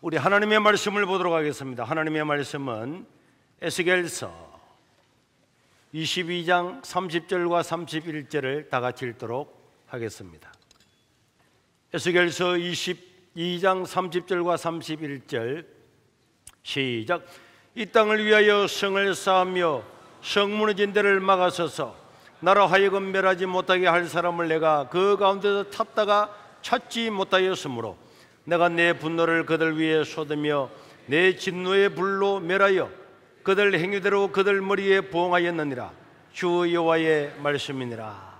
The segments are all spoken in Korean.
우리 하나님의 말씀을 보도록 하겠습니다. 하나님의 말씀은 에스겔서 22장 30절과 31절을 다 같이 읽도록 하겠습니다. 에스겔서 22장 30절과 31절 시작. 이 땅을 위하여 성을 쌓으며 성 무너진 데를 막아서서 나로 하여금 멸하지 못하게 할 사람을 내가 그 가운데서 찾다가 찾지 못하였으므로 내가 내 분노를 그들 위에 쏟으며 내 진노의 불로 멸하여 그들 행위대로 그들 머리에 부응하였느니라. 주 여호와의 말씀이니라.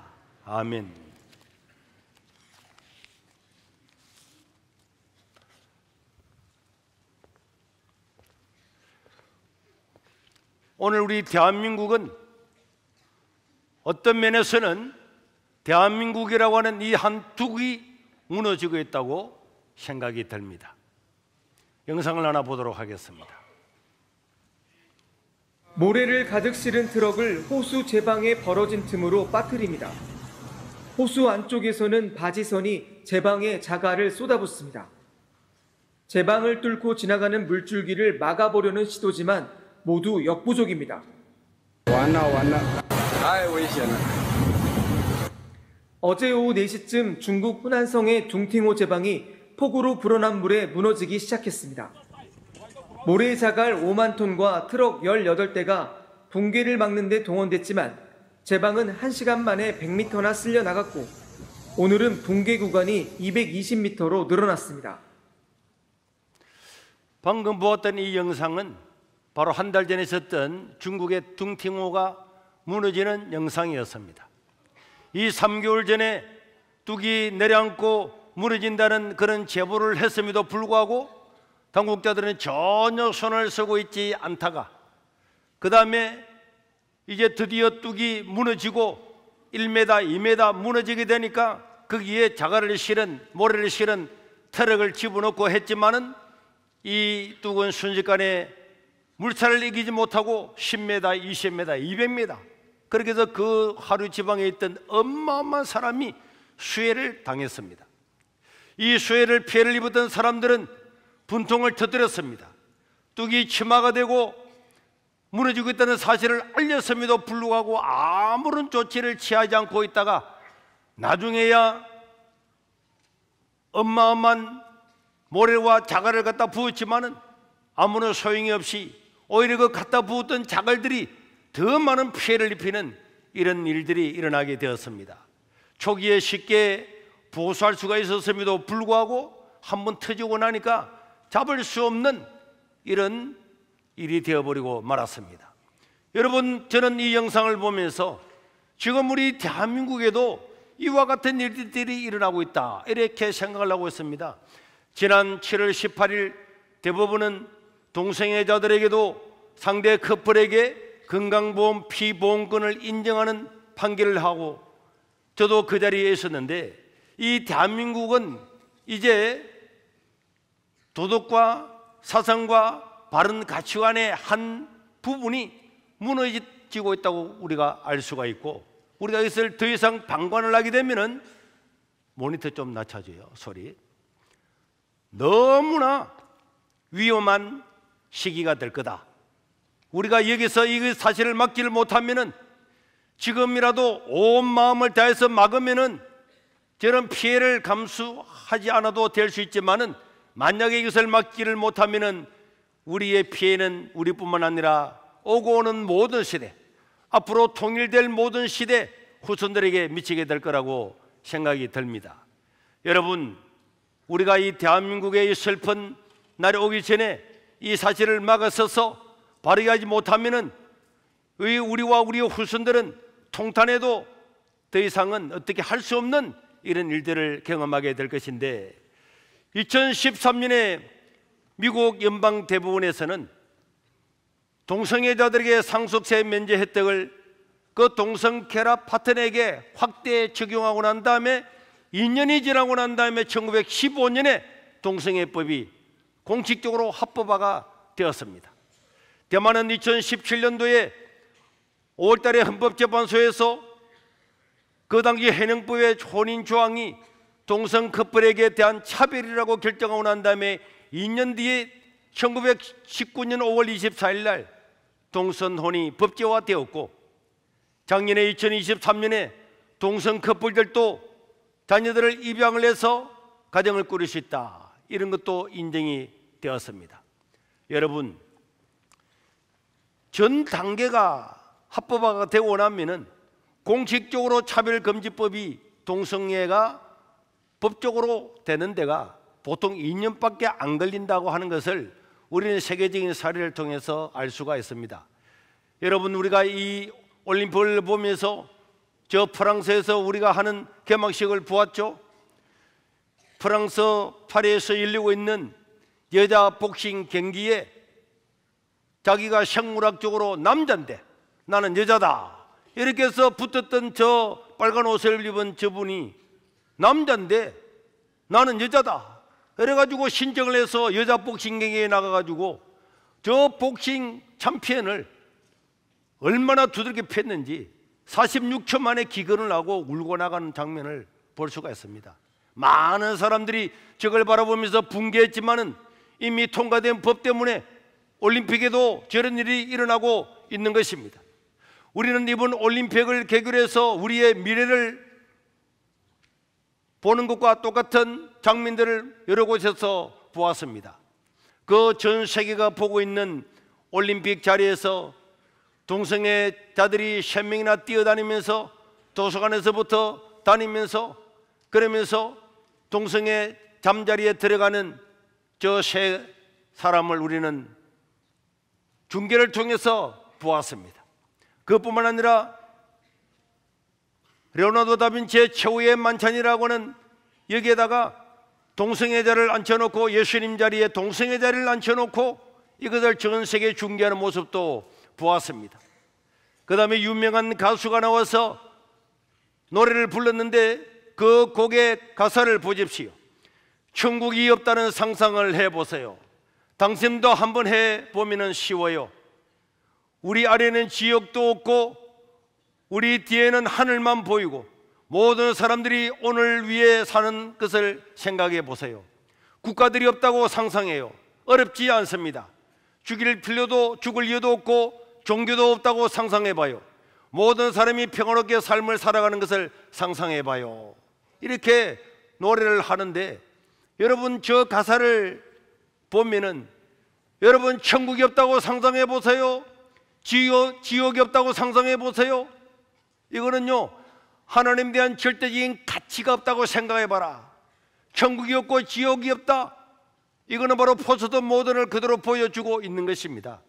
아멘. 오늘 우리 대한민국은 어떤 면에서는 대한민국이라고 하는 이 한 둑이 무너지고 있다고 생각이 듭니다. 영상을 하나 보도록 하겠습니다. 모래를 가득 실은 트럭을 호수 제방에 벌어진 틈으로 빠뜨립니다. 호수 안쪽에서는 바지선이 제방에 자갈을 쏟아붓습니다. 제방을 뚫고 지나가는 물줄기를 막아보려는 시도지만 모두 역부족입니다. 어제 오후 4시쯤 중국 후난성의 둥팅호 제방이 폭우로 불어난 물에 무너지기 시작했습니다. 모래 자갈 5만 톤과 트럭 18대가 붕괴를 막는 데 동원됐지만 제방은 1시간 만에 100m나 쓸려 나갔고 오늘은 붕괴 구간이 220m로 늘어났습니다. 방금 보았던 이 영상은 바로 한 달 전에 있었던 중국의 둥팅호가 무너지는 영상이었습니다. 이 3개월 전에 뚝이 내려앉고 무너진다는 그런 제보를 했음에도 불구하고 당국자들은 전혀 손을 쓰고 있지 않다가 그 다음에 이제 드디어 뚝이 무너지고 1m, 2m 무너지게 되니까 거기에 자갈을 실은 모래를 실은 트럭을 집어넣고 했지만은 이 뚝은 순식간에 물살을 이기지 못하고 10m, 20m, 200m 그렇게 해서 그 하류 지방에 있던 어마어마한 사람이 수해를 당했습니다. 이 수해를 피해를 입었던 사람들은 분통을 터뜨렸습니다. 뚝이 침하가 되고 무너지고 있다는 사실을 알렸음에도 불구하고 아무런 조치를 취하지 않고 있다가 나중에야 어마어마한 모래와 자갈을 갖다 부었지만은 아무런 소용이 없이 오히려 그 갖다 부었던 자갈들이 더 많은 피해를 입히는 이런 일들이 일어나게 되었습니다. 초기에 쉽게 보수할 수가 있었음에도 불구하고 한번 터지고 나니까 잡을 수 없는 이런 일이 되어버리고 말았습니다. 여러분, 저는 이 영상을 보면서 지금 우리 대한민국에도 이와 같은 일들이 일어나고 있다 이렇게 생각을 하고 있습니다. 지난 7월 18일 대법원은 동성애자들에게도 상대 커플에게 건강보험 피보험권을 인정하는 판결을 하고 저도 그 자리에 있었는데 이 대한민국은 이제 도덕과 사상과 바른 가치관의 한 부분이 무너지고 있다고 우리가 알 수가 있고 우리가 이것을 더 이상 방관을 하게 되면은 모니터 좀 낮춰줘요 소리. 너무나 위험한 시기가 될 거다. 우리가 여기서 이 사실을 막지를 못하면은 지금이라도 온 마음을 다해서 막으면은 저런 피해를 감수하지 않아도 될 수 있지만은 만약에 이것을 막지를 못하면은 우리의 피해는 우리뿐만 아니라 오고 오는 모든 시대, 앞으로 통일될 모든 시대 후손들에게 미치게 될 거라고 생각이 듭니다. 여러분, 우리가 이 대한민국의 이 슬픈 날이 오기 전에 이 사실을 막아서서 바르게 하지 못하면은 우리와 우리의 후손들은 통탄해도 더 이상은 어떻게 할 수 없는 이런 일들을 경험하게 될 것인데 2013년에 미국 연방대법원에서는 동성애자들에게 상속세 면제 혜택을 그 동성결합 파트너에게 확대 적용하고 난 다음에 2년이 지나고 난 다음에 1915년에 동성애법이 공식적으로 합법화가 되었습니다. 대만은 2017년도에 5월달에 헌법재판소에서 그 당시 현행법의 혼인 조항이 동성 커플에게 대한 차별이라고 결정하고 난 다음에 2년 뒤에 1919년 5월 24일 날 동성혼이 법제화되었고, 작년에 2023년에 동성 커플들도 자녀들을 입양을 해서 가정을 꾸릴 수 있다, 이런 것도 인정이 되었습니다. 여러분, 전 단계가 합법화가 되고 나면은 공식적으로 차별금지법이 동성애가 법적으로 되는 데가 보통 2년밖에 안 걸린다고 하는 것을 우리는 세계적인 사례를 통해서 알 수가 있습니다. 여러분, 우리가 이 올림픽을 보면서 저 프랑스에서 우리가 하는 개막식을 보았죠. 프랑스 파리에서 열리고 있는 여자 복싱 경기에 자기가 생물학적으로 남자인데 나는 여자다 이렇게 해서 붙었던 저 빨간 옷을 입은 저분이 남자인데 나는 여자다 그래가지고 신청을 해서 여자 복싱 경기에 나가가지고 저 복싱 챔피언을 얼마나 두들겨 팼는지 46초 만에 기근을 하고 울고 나가는 장면을 볼 수가 있습니다. 많은 사람들이 저걸 바라보면서 붕괴했지만은 이미 통과된 법 때문에 올림픽에도 저런 일이 일어나고 있는 것입니다. 우리는 이번 올림픽을 계기로 해서 우리의 미래를 보는 것과 똑같은 장면들을 여러 곳에서 보았습니다. 그 전 세계가 보고 있는 올림픽 자리에서 동성애자들이 1000명이나 뛰어다니면서 도서관에서부터 다니면서 그러면서 동성애 잠자리에 들어가는 저 세 사람을 우리는 중계를 통해서 보았습니다. 그것뿐만 아니라 레오나르도 다빈치의 최후의 만찬이라고는 여기에다가 동성애자를 앉혀놓고 예수님 자리에 동성애자를 앉혀놓고 이것을 전 세계에 중계하는 모습도 보았습니다. 그 다음에 유명한 가수가 나와서 노래를 불렀는데 그 곡의 가사를 보십시오. 천국이 없다는 상상을 해보세요. 당신도 한번 해보면 쉬워요. 우리 아래는 지옥도 없고 우리 뒤에는 하늘만 보이고 모든 사람들이 오늘 위해 사는 것을 생각해 보세요. 국가들이 없다고 상상해요. 어렵지 않습니다. 죽을 이유도 없고 종교도 없다고 상상해 봐요. 모든 사람이 평화롭게 삶을 살아가는 것을 상상해 봐요. 이렇게 노래를 하는데 여러분 저 가사를 보면은 여러분 천국이 없다고 상상해 보세요. 지옥이 없다고 상상해 보세요. 이거는요 하나님에 대한 절대적인 가치가 없다고 생각해 봐라. 천국이 없고 지옥이 없다. 이거는 바로 포스트 모던을 그대로 보여주고 있는 것입니다.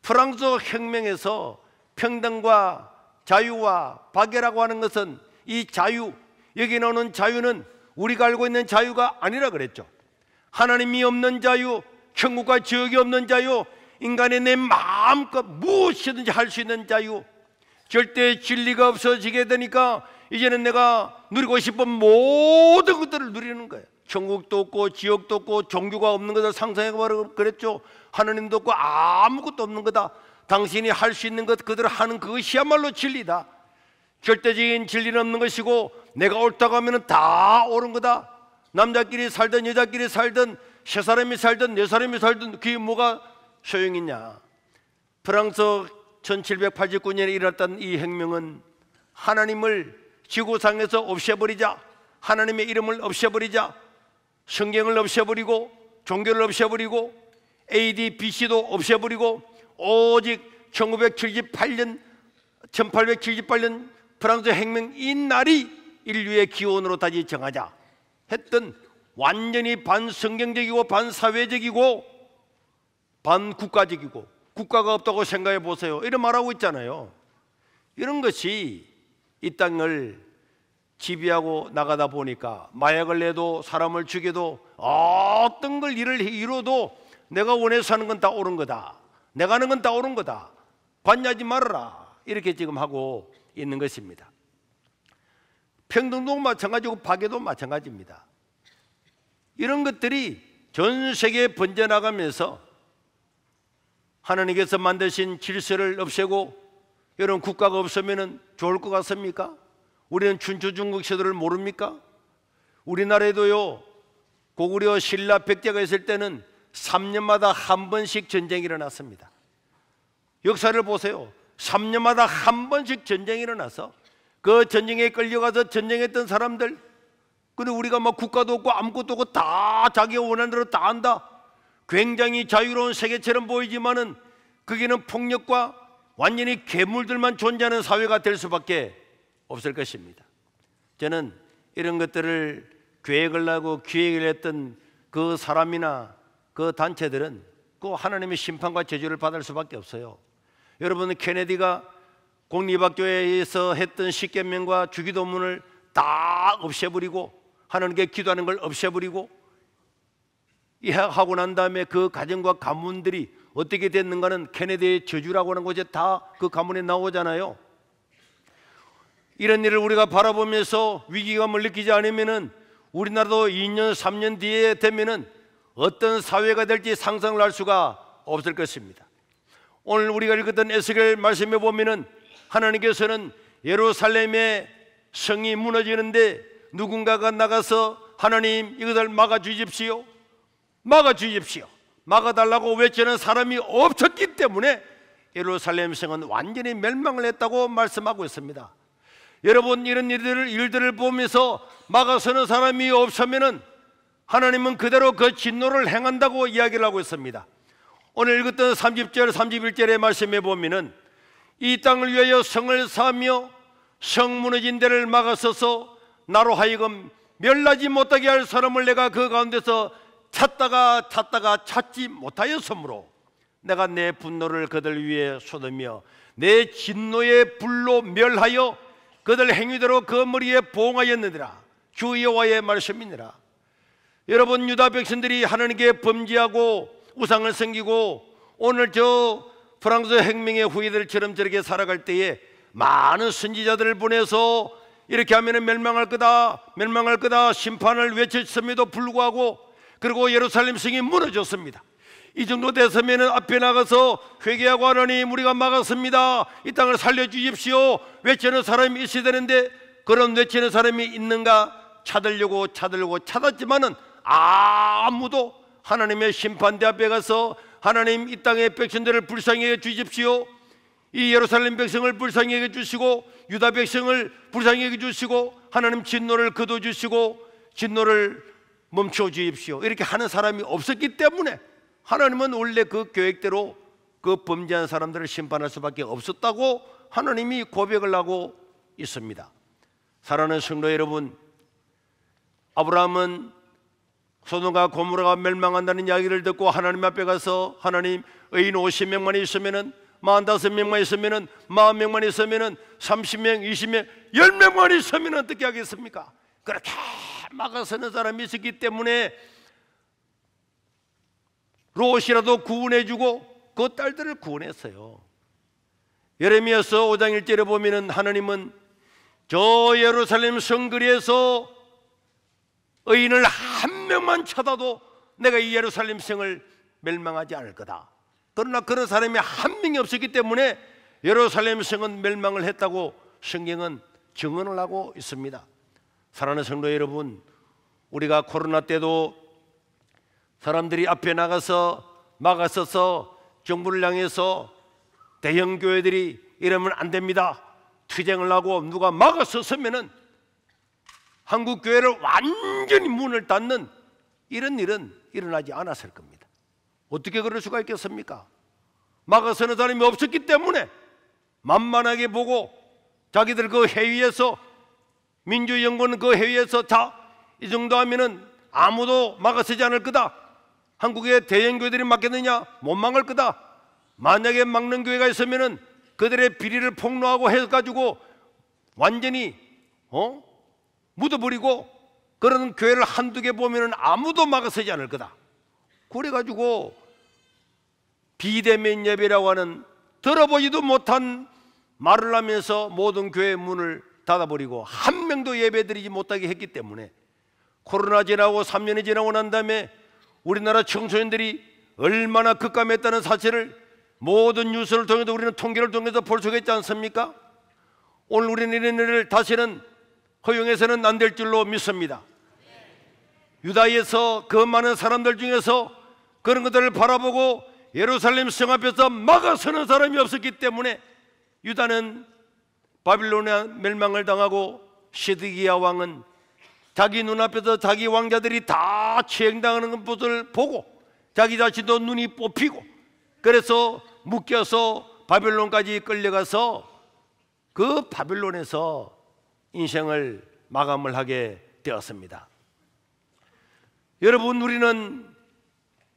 프랑스 혁명에서 평등과 자유와 박애라고 하는 것은 이 자유, 여기 나오는 자유는 우리가 알고 있는 자유가 아니라 그랬죠. 하나님이 없는 자유, 천국과 지옥이 없는 자유, 인간의 내 마음껏 무엇이든지 할 수 있는 자유, 절대 진리가 없어지게 되니까 이제는 내가 누리고 싶은 모든 것들을 누리는 거예요. 천국도 없고 지옥도 없고 종교가 없는 것을 상상해봐라 그랬죠. 하나님도 없고 아무것도 없는 거다. 당신이 할 수 있는 것 그대로 하는 그것이야말로 진리다. 절대적인 진리는 없는 것이고 내가 옳다고 하면 다 옳은 거다. 남자끼리 살든 여자끼리 살든 세 사람이 살든 네 사람이 살든 그게 뭐가 소용있냐. 프랑스 1789년에 일어났던 이 혁명은 하나님을 지구상에서 없애버리자, 하나님의 이름을 없애버리자, 성경을 없애버리고 종교를 없애버리고 AD, BC도 없애버리고 오직 1878년 프랑스 혁명 이 날이 인류의 기원으로 다시 정하자 했던 완전히 반성경적이고 반사회적이고 반국가적이고 국가가 없다고 생각해 보세요. 이런 말하고 있잖아요. 이런 것이 이 땅을 지배하고 나가다 보니까 마약을 내도 사람을 죽여도 어떤 걸 일을 이뤄도 내가 원해서 하는 건 다 옳은 거다. 내가 하는 건 다 옳은 거다. 관여하지 말아라. 이렇게 지금 하고 있는 것입니다. 평등도 마찬가지고 박애도 마찬가지입니다. 이런 것들이 전 세계에 번져나가면서 하나님께서 만드신 질서를 없애고 이런 국가가 없으면 좋을 것 같습니까? 우리는 춘추 중국 시대를 모릅니까? 우리나라에도요 고구려 신라 백제가 있을 때는 3년마다 한 번씩 전쟁이 일어났습니다. 역사를 보세요. 3년마다 한 번씩 전쟁이 일어나서 그 전쟁에 끌려가서 전쟁했던 사람들, 근데 우리가 막 국가도 없고 아무것도 없고 다 자기가 원하는 대로 다 한다. 굉장히 자유로운 세계처럼 보이지만은 거기는 폭력과 완전히 괴물들만 존재하는 사회가 될 수밖에 없을 것입니다. 저는 이런 것들을 계획을 하고 기획을 했던 그 사람이나 그 단체들은 그 하나님의 심판과 저주를 받을 수밖에 없어요. 여러분, 케네디가 공립학교에서 했던 십계명과 주기도문을 다 없애버리고 하나님께 기도하는 걸 없애버리고 하고 난 다음에 그 가정과 가문들이 어떻게 됐는가는 케네디의 저주라고 하는 것이 다 그 가문에 나오잖아요. 이런 일을 우리가 바라보면서 위기감을 느끼지 않으면은 우리나라도 2년 3년 뒤에 되면은 어떤 사회가 될지 상상을 할 수가 없을 것입니다. 오늘 우리가 읽었던 에스겔 말씀에 보면은 하나님께서는 예루살렘의 성이 무너지는데 누군가가 나가서 하나님 이것을 막아주십시오, 막아주십시오, 막아달라고 외치는 사람이 없었기 때문에 예루살렘 성은 완전히 멸망을 했다고 말씀하고 있습니다. 여러분, 이런 일들을 보면서 막아서는 사람이 없으면은 하나님은 그대로 그 진노를 행한다고 이야기를 하고 있습니다. 오늘 읽었던 30절 31절의 말씀에 보면은 이 땅을 위하여 성을 사며 성 무너진 데를 막아서서 나로 하여금 멸하지 못하게 할 사람을 내가 그 가운데서 찾다가 찾지 못하였으므로 내가 내 분노를 그들 위에 쏟으며 내 진노의 불로 멸하여 그들 행위대로 그 머리에 보응하였느니라. 주 여호와의 말씀이니라. 여러분, 유다 백성들이 하나님께 범죄하고 우상을 섬기고 오늘 저 프랑스 혁명의 후예들처럼 저렇게 살아갈 때에 많은 선지자들을 보내서 이렇게 하면 멸망할 거다, 멸망할 거다 심판을 외쳤음에도 불구하고, 그리고 예루살렘 성이 무너졌습니다. 이 정도 됐으면 앞에 나가서 회개하고 하나님 우리가 막았습니다, 이 땅을 살려주십시오 외치는 사람이 있어야 되는데 그런 외치는 사람이 있는가 찾으려고 찾았지만은 아무도 하나님의 심판대 앞에 가서 하나님 이 땅의 백성들을 불쌍히 해 주십시오, 이 예루살렘 백성을 불쌍히 해 주시고 유다 백성을 불쌍히 해 주시고 하나님 진노를 거둬 주시고 진노를 멈춰 주십시오, 이렇게 하는 사람이 없었기 때문에 하나님은 원래 그 계획대로 그 범죄한 사람들을 심판할 수밖에 없었다고 하나님이 고백을 하고 있습니다. 사랑하는 성도 여러분, 아브라함은 소돔과 고모라가 멸망한다는 이야기를 듣고 하나님 앞에 가서 하나님 의인 50명만 있으면은 45명만 있으면은 40명만 있으면은 30명 20명 10명만 있으면 어떻게 하겠습니까? 그렇게 막아서는 사람이 있었기 때문에 롯이라도 구원해주고 그 딸들을 구원했어요. 예레미야서 5장 1절에 보면은 하나님은 저 예루살렘 성거리에서 의인을 한 명만 찾아도 내가 이 예루살렘 성을 멸망하지 않을 거다. 그러나 그런 사람이 한 명이 없었기 때문에 예루살렘 성은 멸망을 했다고 성경은 증언을 하고 있습니다. 사랑하는 성도 여러분, 우리가 코로나 때도 사람들이 앞에 나가서 막아서서 정부를 향해서 대형 교회들이 이러면 안 됩니다 투쟁을 하고 누가 막아서서면은 한국 교회를 완전히 문을 닫는 이런 일은 일어나지 않았을 겁니다. 어떻게 그럴 수가 있겠습니까? 막아서는 사람이 없었기 때문에 만만하게 보고 자기들 그 회의에서 민주연구원 그 회의에서 자, 이 정도 하면은 아무도 막아서지 않을 거다. 한국의 대형 교회들이 막겠느냐? 못 막을 거다. 만약에 막는 교회가 있으면은 그들의 비리를 폭로하고 해가지고 완전히 묻어버리고 그런 교회를 한두 개 보면은 아무도 막아서지 않을 거다. 그래가지고 비대면 예배라고 하는 들어보지도 못한 말을 하면서 모든 교회 문을 닫아버리고 한 명도 예배드리지 못하게 했기 때문에 코로나 지나고 3년이 지나고 난 다음에 우리나라 청소년들이 얼마나 급감했다는 사실을 모든 뉴스를 통해서 우리는 통계를 통해서 볼 수가 있지 않습니까? 오늘 우리는 이런 일을 다시는 허용해서는 안 될 줄로 믿습니다. 유다에서 그 많은 사람들 중에서 그런 것들을 바라보고 예루살렘 성 앞에서 막아서는 사람이 없었기 때문에 유다는 바빌론에 멸망을 당하고 시드기야 왕은 자기 눈앞에서 자기 왕자들이 다 추행당하는 것을 보고 자기 자신도 눈이 뽑히고 그래서 묶여서 바빌론까지 끌려가서 그 바빌론에서 인생을 마감을 하게 되었습니다. 여러분, 우리는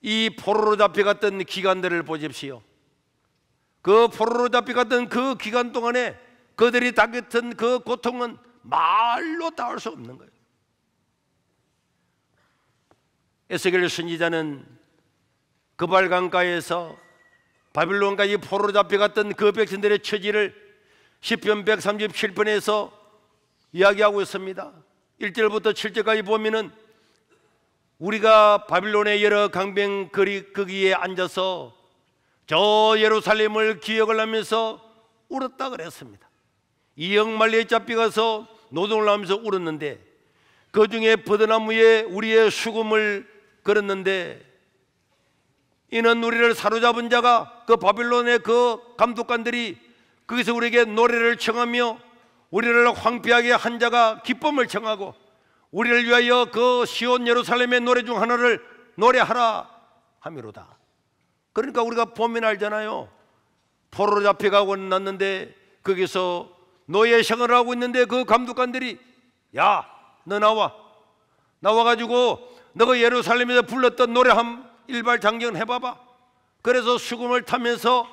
이 포로로 잡혀갔던 기간들을 보십시오. 그 포로로 잡혀갔던 그 기간 동안에 그들이 당했던 그 고통은 말로 닿을 수 없는 거예요. 에스겔 선지자는 그발 강가에서 바빌론까지 포로로 잡혀갔던 그 백성들의 처지를 시편 137편에서 이야기하고 있습니다. 1절부터 7절까지 보면은 우리가 바빌론의 여러 강변 거기에 앉아서 저 예루살렘을 기억을 하면서 울었다 그랬습니다. 이역말리에 잡혀가서 노동을 하면서 울었는데 그 중에 버드나무에 우리의 수금을 걸었는데 이는 우리를 사로잡은 자가 그 바빌론의 그 감독관들이 거기서 우리에게 노래를 청하며 우리를 황폐하게 한 자가 기쁨을 청하고 우리를 위하여 그 시온 예루살렘의 노래 중 하나를 노래하라 하미로다. 그러니까 우리가 보면 알잖아요. 포로로 잡혀가고 났는데 거기서 노예 생활을 하고 있는데 그 감독관들이 야, 너 나와가지고 너가 예루살렘에서 불렀던 노래 한 일발장전 해봐봐. 그래서 수금을 타면서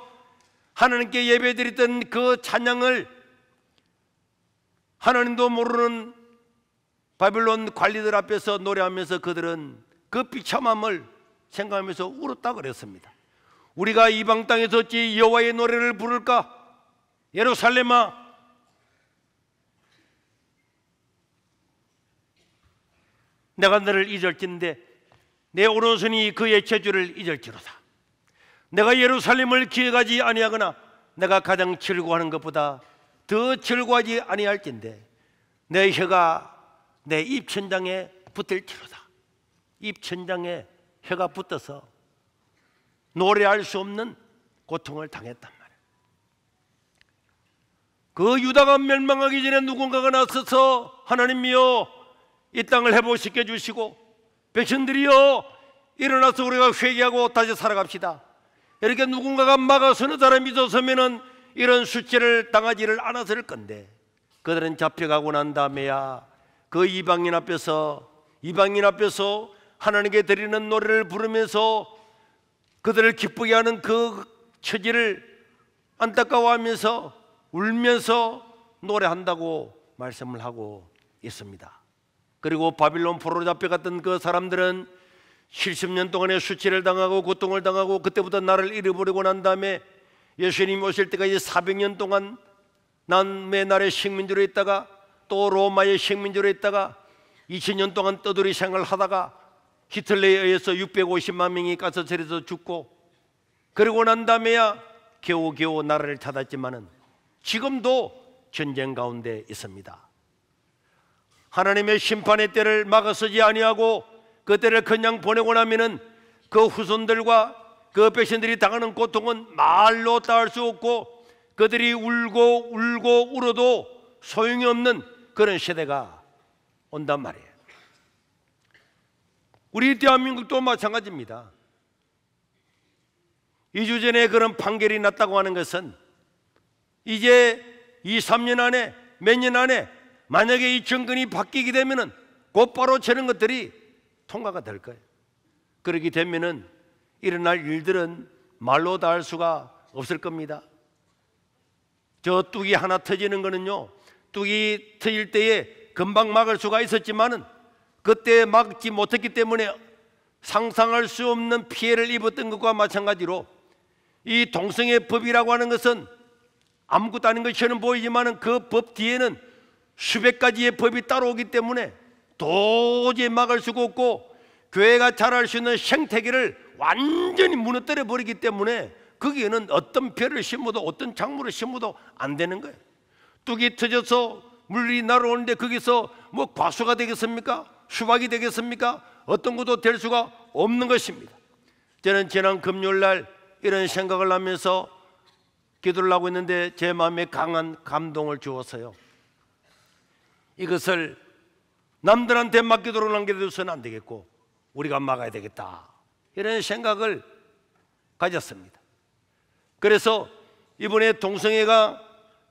하나님께 예배드렸던 그 찬양을 하나님도 모르는 바빌론 관리들 앞에서 노래하면서 그들은 그 비참함을 생각하면서 울었다 그랬습니다. 우리가 이방 땅에서 어찌 여호와의 노래를 부를까? 예루살렘아, 내가 너를 잊을진데 내 오른손이 그의 재주를 잊을지로다. 내가 예루살렘을 기억하지 아니하거나 내가 가장 즐거워하는 것보다 더 즐거워하지 아니할진데 내 혀가 내 입천장에 붙을지로다. 입천장에 혀가 붙어서 노래할 수 없는 고통을 당했단 말이에요. 그 유다가 멸망하기 전에 누군가가 나서서 하나님이여 이 땅을 회복시켜 주시고 백성들이여 일어나서 우리가 회개하고 다시 살아갑시다. 이렇게 누군가가 막아서는 사람이 있었으면 이런 수치를 당하지를 않았을 건데 그들은 잡혀가고 난 다음에야 그 이방인 앞에서 하나님께 드리는 노래를 부르면서 그들을 기쁘게 하는 그 처지를 안타까워하면서 울면서 노래한다고 말씀을 하고 있습니다. 그리고 바빌론 포로로 잡혀갔던 그 사람들은 70년 동안의 수치를 당하고 고통을 당하고 그때부터 나를 잃어버리고 난 다음에 예수님 오실 때까지 400년 동안 남의 나라의 식민지로 있다가 또 로마의 식민지로 있다가 2000년 동안 떠돌이 생활을 하다가 히틀러에 의해서 650만 명이 가스철에서 죽고 그러고 난 다음에야 겨우겨우 나라를 찾았지만은 지금도 전쟁 가운데 있습니다. 하나님의 심판의 때를 막아서지 아니하고 그 때를 그냥 보내고 나면은 그 후손들과 그 백성들이 당하는 고통은 말로 닿을 수 없고 그들이 울고 울어도 소용이 없는 그런 시대가 온단 말이에요. 우리 대한민국도 마찬가지입니다. 2주 전에 그런 판결이 났다고 하는 것은 이제 2, 3년 안에 몇 년 안에 만약에 이 정권이 바뀌게 되면은 곧바로 저런 것들이 통과가 될 거예요. 그렇게 되면은 일어날 일들은 말로 다 할 수가 없을 겁니다. 저 뚝이 하나 터지는 거는요, 뚝이 터질 때에 금방 막을 수가 있었지만은 그때 막지 못했기 때문에 상상할 수 없는 피해를 입었던 것과 마찬가지로 이 동성애 법이라고 하는 것은 아무것도 아닌 것처럼 보이지만은 그 법 뒤에는 수백 가지의 법이 따라오기 때문에 도저히 막을 수가 없고 교회가 자랄 수 있는 생태계를 완전히 무너뜨려 버리기 때문에 거기에는 어떤 벼를 심어도 어떤 작물을 심어도 안 되는 거예요. 뚝이 터져서 물이 날아오는데 거기서 뭐 과수가 되겠습니까? 수박이 되겠습니까? 어떤 것도 될 수가 없는 것입니다. 저는 지난 금요일 날 이런 생각을 하면서 기도를 하고 있는데 제 마음에 강한 감동을 주었어요. 이것을 남들한테 맡기도록 남겨두서는 안 되겠고 우리가 막아야 되겠다, 이런 생각을 가졌습니다. 그래서 이번에 동성애가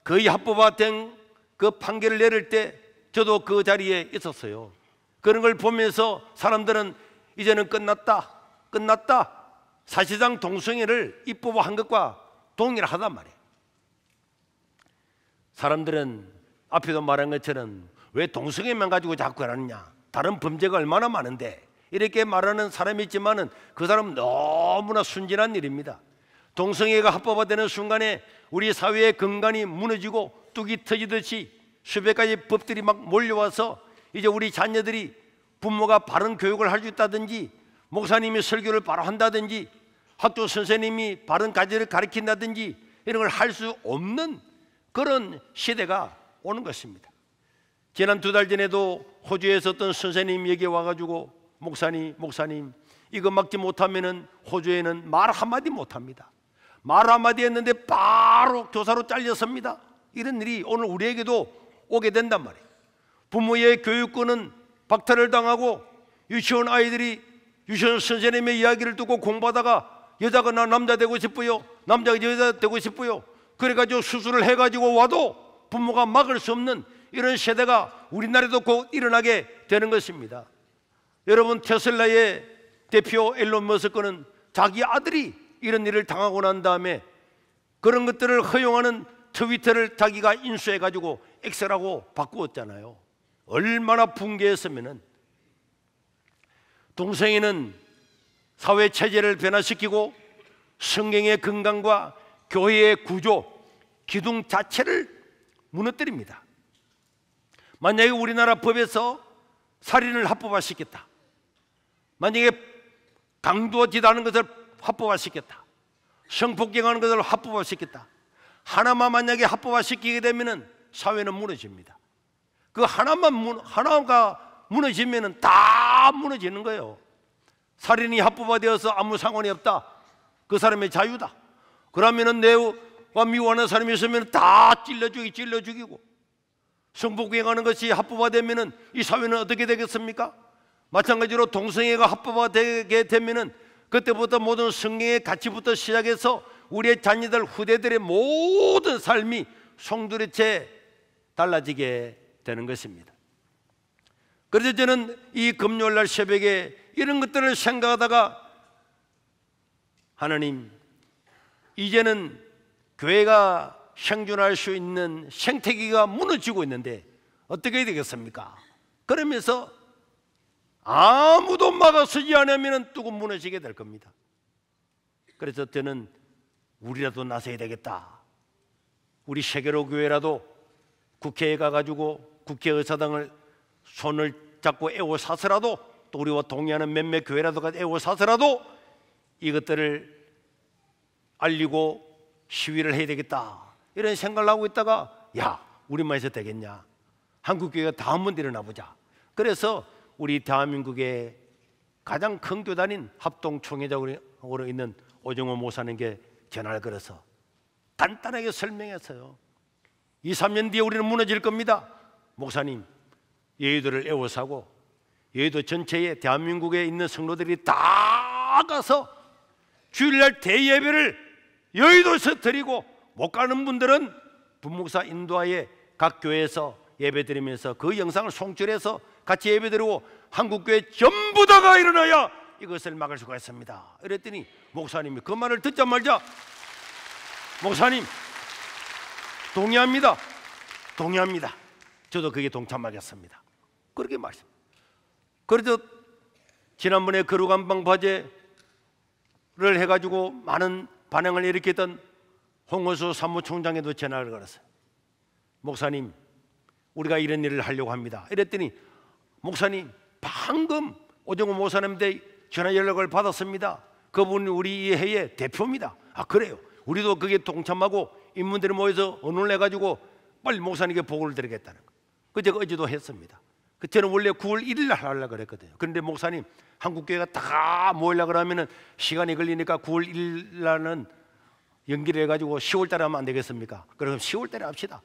거의 합법화된 그 판결을 내릴 때 저도 그 자리에 있었어요. 그런 걸 보면서 사람들은 이제는 끝났다. 사실상 동성애를 입법화한 것과 동일하단 말이에요. 사람들은 앞에도 말한 것처럼 왜 동성애만 가지고 자꾸 하느냐, 다른 범죄가 얼마나 많은데, 이렇게 말하는 사람이 있지만은 그 사람은 너무나 순진한 일입니다. 동성애가 합법화되는 순간에 우리 사회의 근간이 무너지고 뚝이 터지듯이 수백 가지 법들이 막 몰려와서 이제 우리 자녀들이 부모가 바른 교육을 할 수 있다든지, 목사님이 설교를 바로 한다든지, 학교 선생님이 바른 가지를 가르친다든지 이런 걸 할 수 없는 그런 시대가 오는 것입니다. 지난 2달 전에도 호주에서 어떤 선생님 여기 와가지고 목사님 이거 막지 못하면은 호주에는 말 한마디 못합니다. 말 한마디 했는데 바로 교사로 잘렸습니다. 이런 일이 오늘 우리에게도 오게 된단 말이에요. 부모의 교육권은 박탈을 당하고 유치원 아이들이 유치원 선생님의 이야기를 듣고 공부하다가 여자가 나 남자 되고 싶어요, 남자가 여자 되고 싶어요, 그래가지고 수술을 해가지고 와도 부모가 막을 수 없는 이런 세대가 우리나라에도 곧 일어나게 되는 것입니다. 여러분, 테슬라의 대표 일론 머스크는 자기 아들이 이런 일을 당하고 난 다음에 그런 것들을 허용하는 트위터를 자기가 인수해가지고 X라고 바꾸었잖아요. 얼마나 붕괴했으면은. 동성애는 사회 체제를 변화시키고 성경의 근간과 교회의 구조, 기둥 자체를 무너뜨립니다. 만약에 우리나라 법에서 살인을 합법화시켰다, 만약에 강도짓하는 것을 합법화시켰다, 성폭행하는 것을 합법화시켰다, 하나만 만약에 합법화시키게 되면 사회는 무너집니다. 그 하나가 무너지면 다 무너지는 거예요. 살인이 합법화되어서 아무 상관이 없다, 그 사람의 자유다. 그러면은 내가 미워하는 사람이 있으면 다 찔러 죽이고, 성폭행하는 것이 합법화되면은 이 사회는 어떻게 되겠습니까? 마찬가지로 동성애가 합법화되게 되면은 그때부터 모든 성경의 가치부터 시작해서 우리의 자녀들, 후대들의 모든 삶이 송두리째 달라지게 되는 것입니다. 그래서 저는 이 금요일날 새벽에 이런 것들을 생각하다가, 하나님, 이제는 교회가 생존할 수 있는 생태계가 무너지고 있는데 어떻게 해야 되겠습니까? 그러면서 아무도 막아서지 않으면 뚝 무너지게 될 겁니다. 그래서 저는 우리라도 나서야 되겠다. 우리 세계로 교회라도 국회에 가가지고 국회의사당을 손을 잡고 에워싸서라도, 또 우리와 동의하는 몇몇 교회라도 에워싸서라도 이것들을 알리고 시위를 해야 되겠다, 이런 생각을 하고 있다가, 야, 우리만 해서 되겠냐, 한국교회가 다 한번 일어나 보자. 그래서 우리 대한민국의 가장 큰 교단인 합동총회장으로 있는 오정호 목사님께 전화를 걸어서 간단하게 설명했어요. 2, 3년 뒤에 우리는 무너질 겁니다. 목사님, 여의도를 에워싸고 여의도 전체에 대한민국에 있는 성도들이 다 가서 주일날 대예배를 여의도에서 드리고, 못 가는 분들은 분목사 인도하에 각 교회에서 예배드리면서 그 영상을 송출해서 같이 예배드리고 한국교회 전부 다가 일어나야 이것을 막을 수가 있습니다. 그랬더니 목사님이 그 말을 듣자마자, 목사님 동의합니다. 저도 그게 동참하겠습니다. 그렇게 말씀. 그래서 지난번에 거룩한방 화제를 해가지고 많은 반응을 일으켰던 홍원수 사무총장에도 전화를 걸었어요. 목사님, 우리가 이런 일을 하려고 합니다. 이랬더니, 목사님, 방금 오정호 목사님한테 전화 연락을 받았습니다. 그분이 우리 이 회의 대표입니다. 아, 그래요? 우리도 거기에 동참하고 인문들이 모여서 언론을 해가지고 빨리 목사님께 보고를 드리겠다는 거. 그 제가 어제도 했습니다. 저는 원래 9월 1일 날 하려고 그랬거든요. 그런데 목사님, 한국교회가 다 모이려고 그러면 시간이 걸리니까 9월 1일 날은 연기를 해가지고 10월 달에 하면 안 되겠습니까? 그럼 10월 달에 합시다.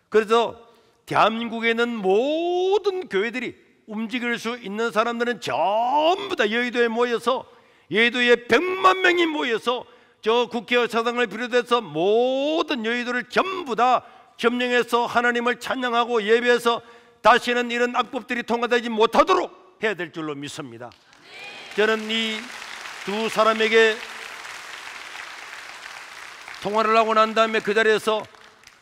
그래서 대한민국에 있는 모든 교회들이 움직일 수 있는 사람들은 전부 다 여의도에 모여서, 여의도에 100만 명이 모여서 저 국회의사당을 비롯해서 모든 여의도를 전부 다 점령해서 하나님을 찬양하고 예배해서 다시는 이런 악법들이 통과되지 못하도록 해야 될 줄로 믿습니다. 저는 이 두 사람에게 통화를 하고 난 다음에 그 자리에서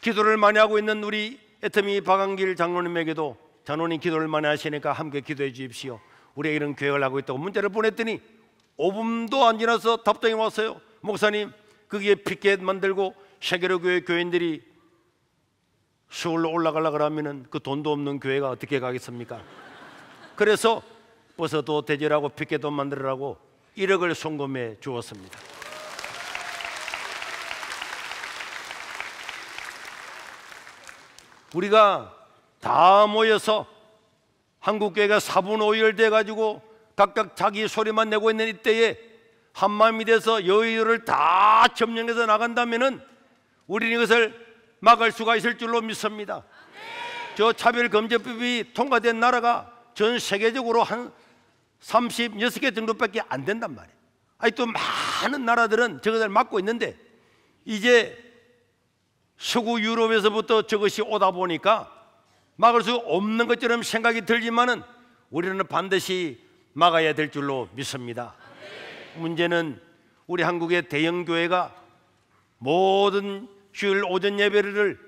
기도를 많이 하고 있는 우리 애터미 박한길 장로님에게도, 장로님 기도를 많이 하시니까 함께 기도해 주십시오, 우리가 이런 계획을 하고 있다고 문자를 보냈더니 5분도 안 지나서 답장이 왔어요. 목사님, 거기에 피켓 만들고 세계로 교회 교인들이 서울로 올라가려고 하면 그 돈도 없는 교회가 어떻게 가겠습니까? 그래서 버스도 대절하고 피켓도 만들으라고 1억을 송금해 주었습니다. 우리가 다 모여서 한국교회가 4분 5열 돼가지고 각각 자기 소리만 내고 있는 이때에 한마음이 돼서 여의도를 다 점령해서 나간다면은 우리는 이것을 막을 수가 있을 줄로 믿습니다. 저 차별금지법이 통과된 나라가 전 세계적으로 한 36개 정도밖에 안 된단 말이에요. 아니 또 많은 나라들은 저것을 막고 있는데 이제 서구 유럽에서부터 저것이 오다 보니까 막을 수 없는 것처럼 생각이 들지만은 우리는 반드시 막아야 될 줄로 믿습니다. 문제는 우리 한국의 대형 교회가 모든 주일 오전 예배를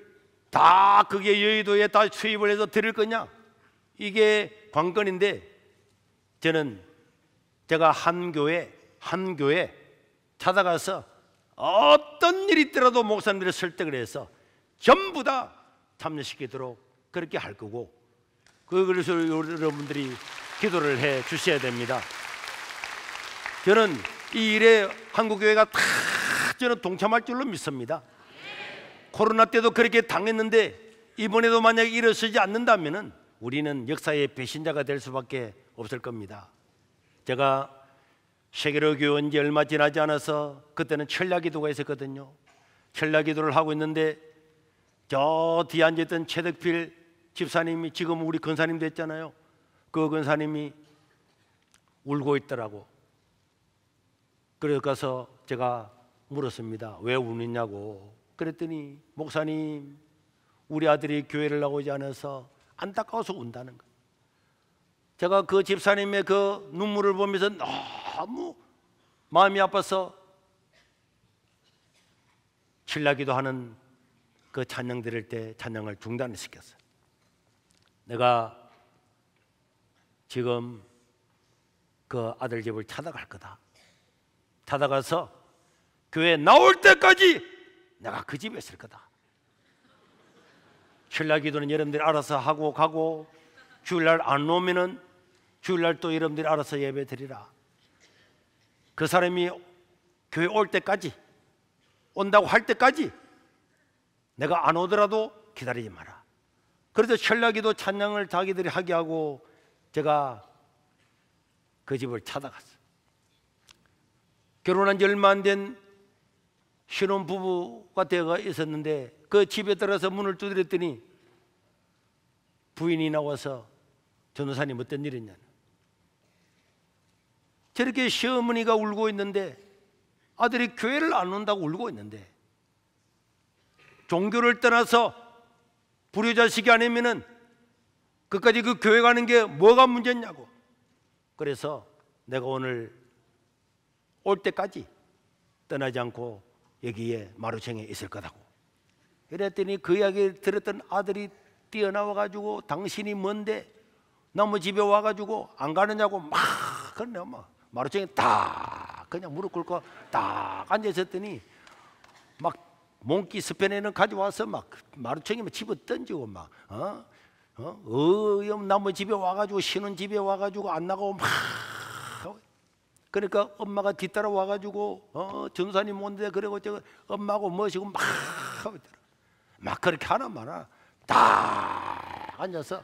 다 그게 여의도에 다 수입을 해서 드릴 거냐? 이게 관건인데, 저는 제가 한 교회 찾아가서 어떤 일이 있더라도 목사님들을 설득을 해서 전부 다 참여시키도록 그렇게 할 거고, 그래서 여러분들이 기도를 해 주셔야 됩니다. 저는 이 일에 한국교회가 다 저는 동참할 줄로 믿습니다. 코로나 때도 그렇게 당했는데 이번에도 만약에 일어서지 않는다면 우리는 역사의 배신자가 될 수밖에 없을 겁니다. 제가 세계로 교회 온 지 얼마 지나지 않아서 그때는 철야기도가 있었거든요. 철야기도를 하고 있는데 저 뒤에 앉아있던 최덕필 집사님이, 지금 우리 근사님 됐잖아요. 그 근사님이 울고 있더라고. 그래서 가서 제가 물었습니다. 왜 우느냐고. 그랬더니 목사님, 우리 아들이 교회를 나오지 않아서 안타까워서 운다는 거예요. 제가 그 집사님의 그 눈물을 보면서 너무 마음이 아파서 신라기도 하는 그 찬양 드릴 때 찬양을 중단을 시켰어요. 내가 지금 그 아들 집을 찾아갈 거다. 찾아가서 교회 나올 때까지 내가 그 집에 있을 거다. 신라기도는 여러분들이 알아서 하고 가고, 주일날 안 오면은 주일날 또 여러분들이 알아서 예배 드리라. 그 사람이 교회 올 때까지, 온다고 할 때까지 내가 안 오더라도 기다리지 마라. 그래서 신라기도 찬양을 자기들이 하게 하고 제가 그 집을 찾아갔어요. 결혼한 지 얼마 안 된 신혼부부가 되어 있었는데 그 집에 들어서 문을 두드렸더니 부인이 나와서 전도사님 어떤 일 있냐. 저렇게 시어머니가 울고 있는데, 아들이 교회를 안 온다고 울고 있는데, 종교를 떠나서 불효자식이 아니면은 그까지 그 교회 가는 게 뭐가 문제냐고. 그래서 내가 오늘 올 때까지 떠나지 않고 여기에 마루청에 있을 거다고. 그랬더니 그 이야기 들었던 아들이 뛰어나와 가지고 당신이 뭔데 너무 집에 와 가지고 안 가느냐고 막 그러네. 막 마루청에 딱 그냥 무릎 꿇고 딱 앉아 있었더니 막 몽키 스페인에는 가져와서 막 마루청에 집어 던지고 막 나무 집에 와가지고 신혼 집에 와가지고 안 나가고 막. 그러니까 엄마가 뒤따라 와가지고 전사님 온데 그러고 저 엄마하고 모시고 막 하고 있더라. 막 그렇게 하나 마나 딱 앉아서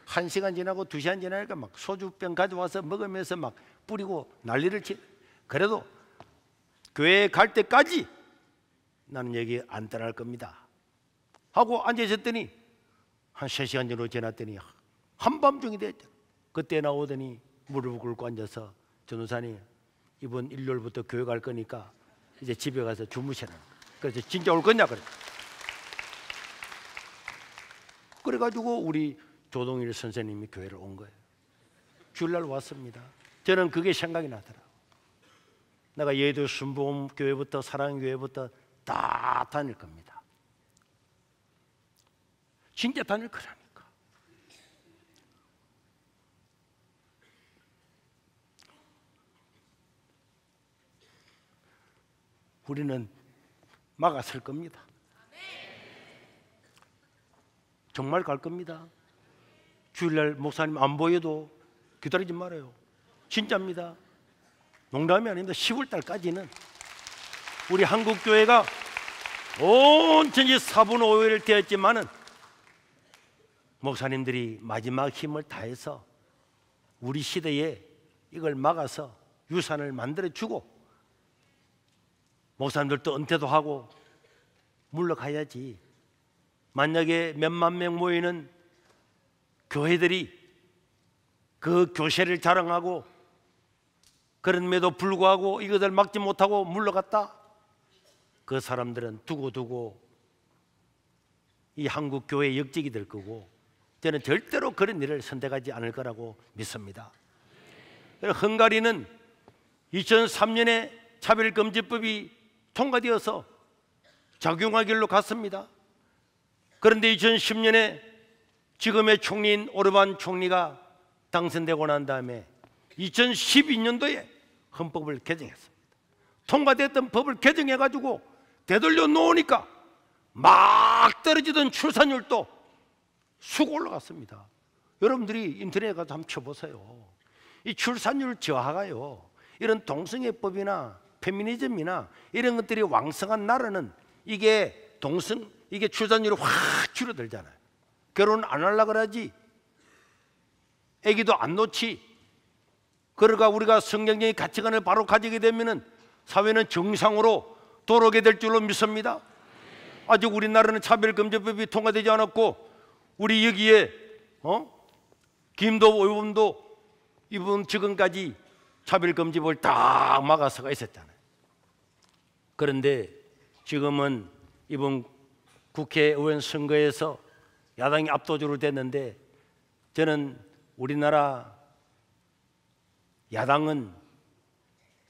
1시간 지나고 2시간 지나니까 막 소주병 가져와서 먹으면서 막 뿌리고 난리를 치. 그래도 교회에 갈 때까지 나는 여기 안 떠날 겁니다 하고 앉아있었더니 한 3시간 정도 지났더니 한밤중이 됐죠. 그때 나오더니 무릎을 꿇고 앉아서 전도사님, 이번 일요일부터 교회 갈 거니까 이제 집에 가서 주무시라는 거예요. 그래서 진짜 올 거냐 그래. 그래가지고 우리 조동일 선생님이 교회를 온 거예요. 주일날 왔습니다. 저는 그게 생각이 나더라고요. 내가 예도 순복음교회부터 사랑교회부터 다 다닐 겁니다. 진짜 다닐 거라니까. 우리는 막아설 겁니다. 정말 갈 겁니다. 주일날 목사님 안 보여도 기다리지 말아요. 진짜입니다. 농담이 아닙니다. 10월달까지는 우리 한국교회가 온전히 4분 5일 되었지만은 목사님들이 마지막 힘을 다해서 우리 시대에 이걸 막아서 유산을 만들어주고 목사님들도 은퇴도 하고 물러가야지. 만약에 몇만 명 모이는 교회들이 그 교세를 자랑하고 그럼에도 불구하고 이것을 막지 못하고 물러갔다, 그 사람들은 두고두고 이 한국 교회의 역직이 될 거고, 저는 절대로 그런 일을 선택하지 않을 거라고 믿습니다. 헝가리는 2003년에 차별금지법이 통과되어서 작용하길로 갔습니다. 그런데 2010년에 지금의 총리인 오르반 총리가 당선되고 난 다음에 2012년도에 헌법을 개정했습니다. 통과됐던 법을 개정해가지고 되돌려 놓으니까 막 떨어지던 출산율도 쑥 올라갔습니다. 여러분들이 인터넷에 가서 한번 쳐보세요. 이 출산율 저하가요, 이런 동성애법이나 페미니즘이나 이런 것들이 왕성한 나라는 이게 출산율이 확 줄어들잖아요. 결혼 안 하려고 그러지, 아기도 안 놓지. 그러니까 우리가 성경적인 가치관을 바로 가지게 되면은 사회는 정상으로 돌아오게 될 줄로 믿습니다. 아직 우리나라는 차별금지법이 통과되지 않았고, 우리 여기에 김도 의원도 이분 지금까지 차별금지법을 딱 막아서가 있었잖아요. 그런데 지금은 이번 국회의원 선거에서 야당이 압도적으로 됐는데, 저는 우리나라 야당은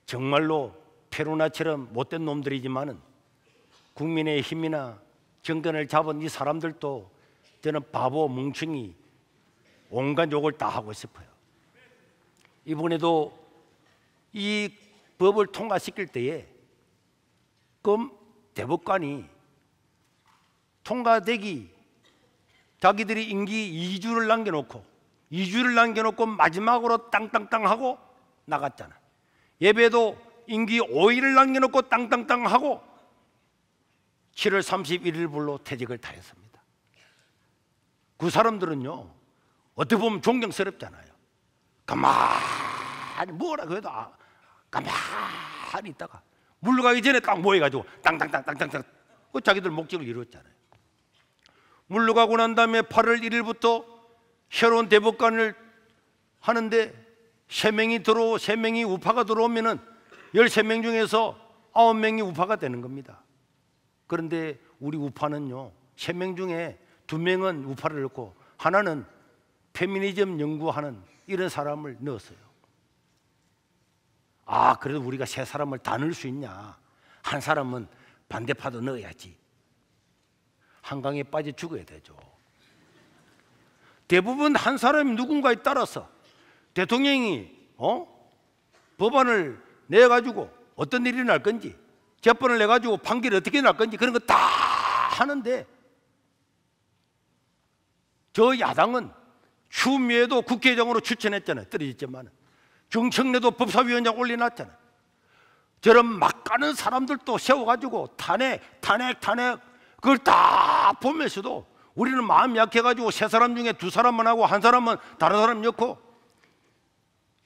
정말로 페루나처럼 못된 놈들이지만은 국민의힘이나 정권을 잡은 이 사람들도 저는 바보, 뭉충이, 온갖 욕을 다 하고 싶어요. 이번에도 이 법을 통과시킬 때에 대법관이 통과되기 자기들이 임기 2주를 남겨놓고 마지막으로 땅땅땅 하고 나갔잖아. 예배도 임기 5일을 남겨놓고 땅땅땅 하고 7월 31일 불로 퇴직을 다 했습니다. 그 사람들은요, 어떻게 보면 존경스럽잖아요. 가만히 뭐라고 해도 가만히 있다가 물러가기 전에 딱 모여가지고 땅땅땅땅땅 자기들 목적을 이루었잖아요. 물러가고 난 다음에 8월 1일부터 새로운 대법관을 하는데 3명이 우파가 들어오면은 13명 중에서 9명이 우파가 되는 겁니다. 그런데 우리 우파는요, 3명 중에 2명은 우파를 넣고 하나는 페미니즘 연구하는 이런 사람을 넣었어요. 그래도 우리가 3사람을 다 넣을 수 있냐? 한 사람은 반대파도 넣어야지. 한강에 빠져 죽어야 되죠. 대부분 한 사람이 누군가에 따라서 대통령이 법안을 내가지고 어떤 일이 날 건지, 재판을 내가지고 판결이 어떻게 날 건지 그런 거 다 하는데, 저 야당은 추미애도 국회의장으로 추천했잖아요. 떨어졌지만 정청래도 법사위원장 올려놨잖아요. 저런 막 가는 사람들도 세워가지고 탄핵 그걸 다 보면서도 우리는 마음 약해가지고 세 사람 중에 두 사람만 하고 한 사람은 다른 사람 넣고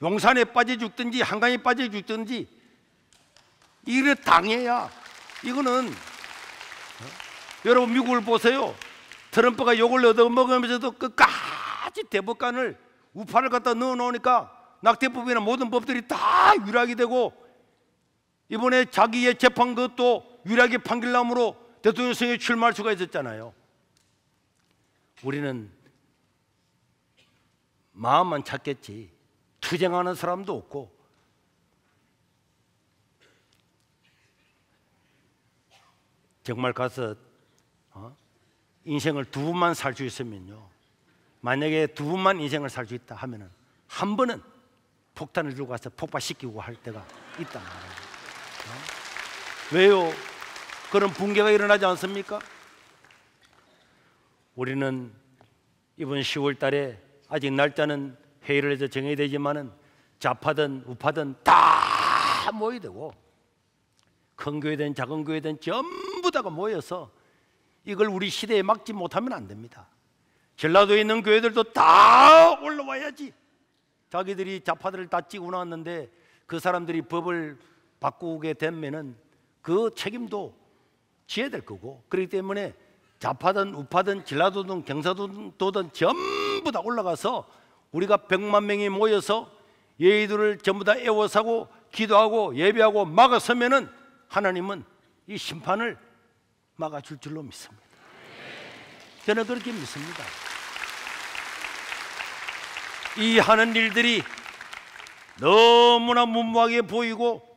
용산에 빠져 죽든지 한강에 빠져 죽든지 이래 당해야 이거는 여러분 미국을 보세요. 트럼프가 욕을 얻어먹으면서도 끝까지 대법관을 우파를 갖다 넣어놓으니까 낙태법이나 모든 법들이 다 유락이 되고 이번에 자기의 재판 그것도 유락의 판결남으로 대통령 선거에 출마할 수가 있었잖아요. 우리는 마음만 찾겠지 투쟁하는 사람도 없고 정말 가서 인생을 두 번만 살 수 있으면요, 만약에 두 번만 인생을 살 수 있다 하면은 한 번은 폭탄을 들고 가서 폭발시키고 할 때가 있단 말이에요. 왜요? 그런 붕괴가 일어나지 않습니까? 우리는 이번 10월 달에 아직 날짜는 회의를 해서 정해되지만은 좌파든 우파든 다 모여야 되고 큰 교회든 작은 교회든 전부 다가 모여서 이걸 우리 시대에 막지 못하면 안 됩니다. 전라도에 있는 교회들도 다 올라와야지. 자기들이 좌파들을 다 찍고 나왔는데 그 사람들이 법을 바꾸게 되면은 그 책임도 지어야 될 거고, 그렇기 때문에 좌파든 우파든 전라도든 경상도든 전부 다 올라가서 우리가 100만 명이 모여서 얘들을 전부 다 애워싸고 기도하고 예배하고 막아서면은 하나님은 이 심판을 막아줄 줄로 믿습니다. 저는 그렇게 믿습니다. 이 하는 일들이 너무나 무모하게 보이고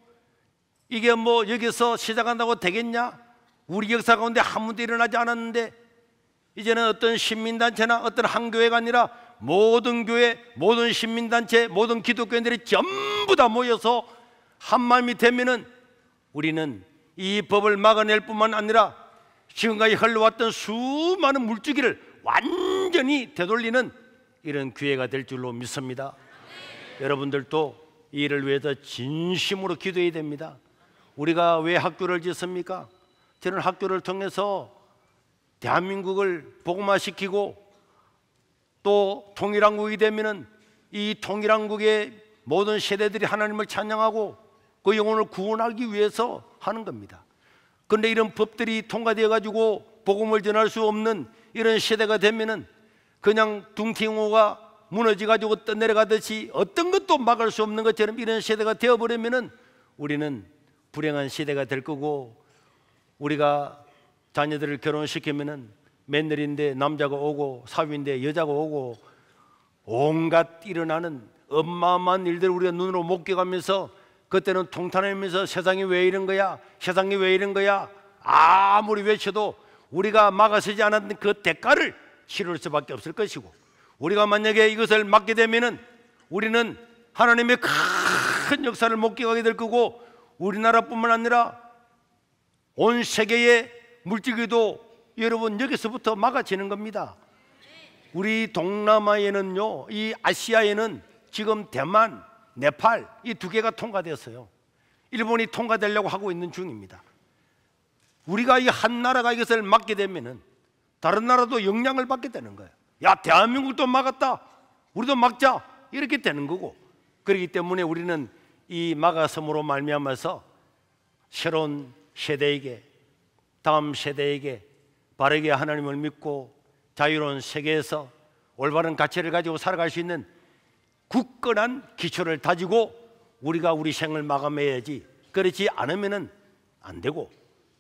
이게 뭐 여기서 시작한다고 되겠냐? 우리 역사 가운데 한 번도 일어나지 않았는데 이제는 어떤 시민단체나 어떤 한 교회가 아니라 모든 교회, 모든 시민단체, 모든 기독교인들이 전부 다 모여서 한 마음이 되면은 우리는 이 법을 막아낼 뿐만 아니라 지금까지 흘러왔던 수많은 물주기를 완전히 되돌리는 이런 기회가 될 줄로 믿습니다. 여러분들도 이 일을 위해서 진심으로 기도해야 됩니다. 우리가 왜 학교를 짓습니까? 저는 학교를 통해서 대한민국을 복음화시키고 또 통일한국이 되면은 이 통일한국의 모든 세대들이 하나님을 찬양하고 그 영혼을 구원하기 위해서 하는 겁니다. 그런데 이런 법들이 통과되어 가지고 복음을 전할 수 없는 이런 시대가 되면은 그냥 둥팅호가 무너져 가지고 떠내려가듯이 어떤 것도 막을 수 없는 것처럼 이런 시대가 되어버리면은 우리는 불행한 시대가 될 거고, 우리가 자녀들을 결혼시키면은 며느리인데 남자가 오고 사위인데 여자가 오고 온갖 일어나는 어마어마한 일들을 우리가 눈으로 목격하면서 그때는 통탄하면서 세상이 왜 이런 거야? 세상이 왜 이런 거야? 아무리 외쳐도 우리가 막아서지 않았던 그 대가를 치를 수밖에 없을 것이고, 우리가 만약에 이것을 막게 되면은 우리는 하나님의 큰 역사를 목격하게 될 거고, 우리나라뿐만 아니라 온 세계의 물질기도 여러분 여기서부터 막아지는 겁니다. 우리 동남아에는요, 이 아시아에는 지금 대만, 네팔 이 두 개가 통과되었어요. 일본이 통과되려고 하고 있는 중입니다. 우리가 이 한 나라가 이것을 막게 되면은 다른 나라도 영향을 받게 되는 거예요. 야, 대한민국도 막았다, 우리도 막자, 이렇게 되는 거고, 그렇기 때문에 우리는 이 막아섬으로 말미암아서 새로운 세대에게, 다음 세대에게 바르게 하나님을 믿고 자유로운 세계에서 올바른 가치를 가지고 살아갈 수 있는 굳건한 기초를 다지고 우리가 우리 생을 마감해야지, 그렇지 않으면은 안 되고,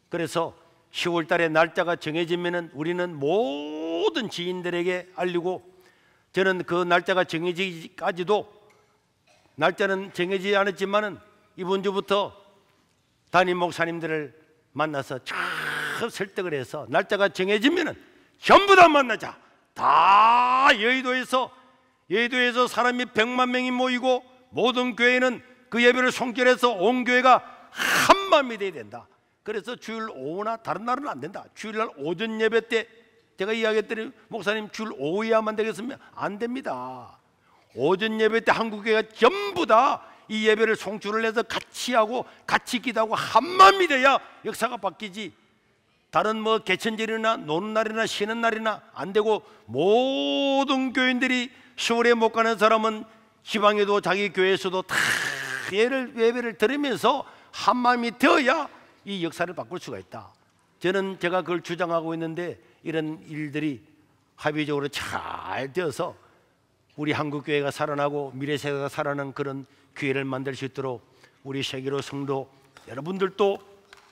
그래서 10월 달에 날짜가 정해지면은 우리는 모든 지인들에게 알리고, 저는 그 날짜가 정해지기까지도, 날짜는 정해지지 않았지만은 이번 주부터 담임 목사님들을 만나서 참 설득을 해서 날짜가 정해지면은 전부 다 만나자. 다 여의도에서 사람이 100만 명이 모이고 모든 교회는 그 예배를 손길해서 온 교회가 한 마음이 돼야 된다. 그래서 주일 오후나 다른 날은 안 된다. 주일날 오전 예배 때 제가 이야기했더니 목사님 주일 오후에야만 되겠으면 안 됩니다. 오전 예배 때 한국교회가 전부 다 이 예배를 송출을 해서 같이 하고 같이 기도하고 한 마음이 돼야 역사가 바뀌지. 다른 뭐 개천절이나 노는 날이나 쉬는 날이나 안 되고 모든 교인들이 시골에 못 가는 사람은 지방에도 자기 교회에서도 다 예배를 들으면서 한 마음이 되어야 이 역사를 바꿀 수가 있다. 저는 제가 그걸 주장하고 있는데 이런 일들이 합의적으로 잘 되어서 우리 한국교회가 살아나고 미래세대가 살아나는 그런 기회를 만들 수 있도록 우리 세계로 성도 여러분들도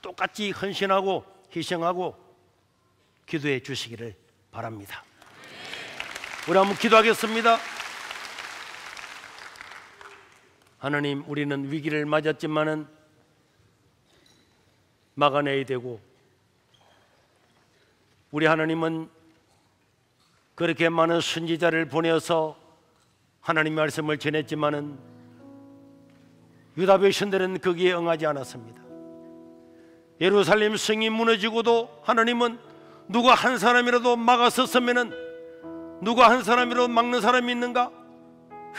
똑같이 헌신하고 희생하고 기도해 주시기를 바랍니다. 우리 한번 기도하겠습니다. 하나님, 우리는 위기를 맞았지만은 막아내야 되고, 우리 하나님은 그렇게 많은 선지자를 보내어서 하나님의 말씀을 전했지만은 유다 백성들은 거기에 응하지 않았습니다. 예루살렘 성이 무너지고도 하나님은 누가 한 사람이라도 막았었으면은, 누가 한 사람이라도 막는 사람이 있는가,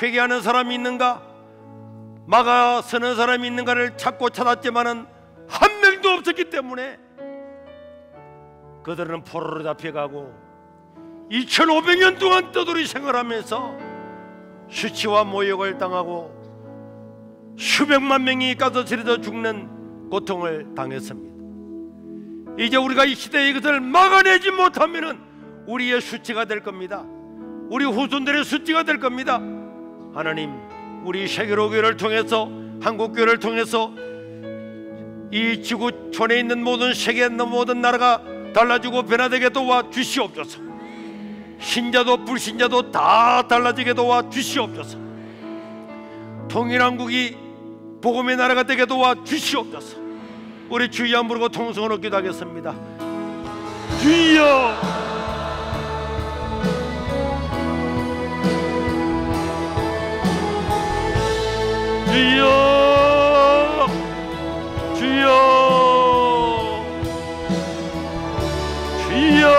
회개하는 사람이 있는가, 막아서는 사람이 있는가를 찾고 찾았지만은 한 명도 없었기 때문에 그들은 포로로 잡혀가고 2500년 동안 떠돌이 생활하면서 수치와 모욕을 당하고 수백만 명이 가둬들여져 죽는 고통을 당했습니다. 이제 우리가 이 시대에 이것을 막아내지 못하면은 우리의 수치가 될 겁니다. 우리 후손들의 수치가 될 겁니다. 하나님, 우리 세계로 교회를 통해서, 한국교회를 통해서 이 지구촌에 있는 모든 세계 모든 나라가 달라지고 변화되게 도와주시옵소서. 신자도 불신자도 다 달라지게 도와주시옵소서. 통일한국이 복음의 나라가 되게 도와주시옵소서. 우리 주여 부르고 통성으로 기도하겠습니다. 주여, 주여, 주여, 주여, 주여,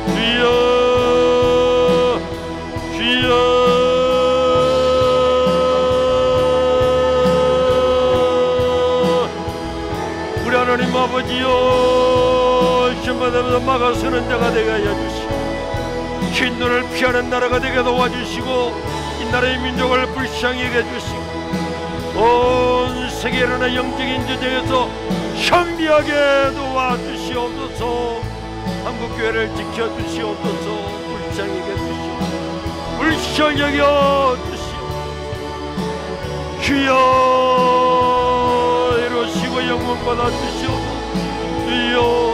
주여, 주여. 우리 하나님 아버지여, 시험받으면서 막아서는 자가 되게 하여 주시고, 흰눈을 피하는 나라가 되게 도와주시고, 이 나라의 민족을 불쌍히 여겨 주시고, 온 세계라는 영적인 전쟁에서 현미하게 도와주시옵소서. 한국교회를 지켜주시옵소서. 불쌍히 여겨 주시옵소서. 불쌍히 여겨 주시옵소서. 주여, 이루시고 영광 받아 주시옵소서. 주여,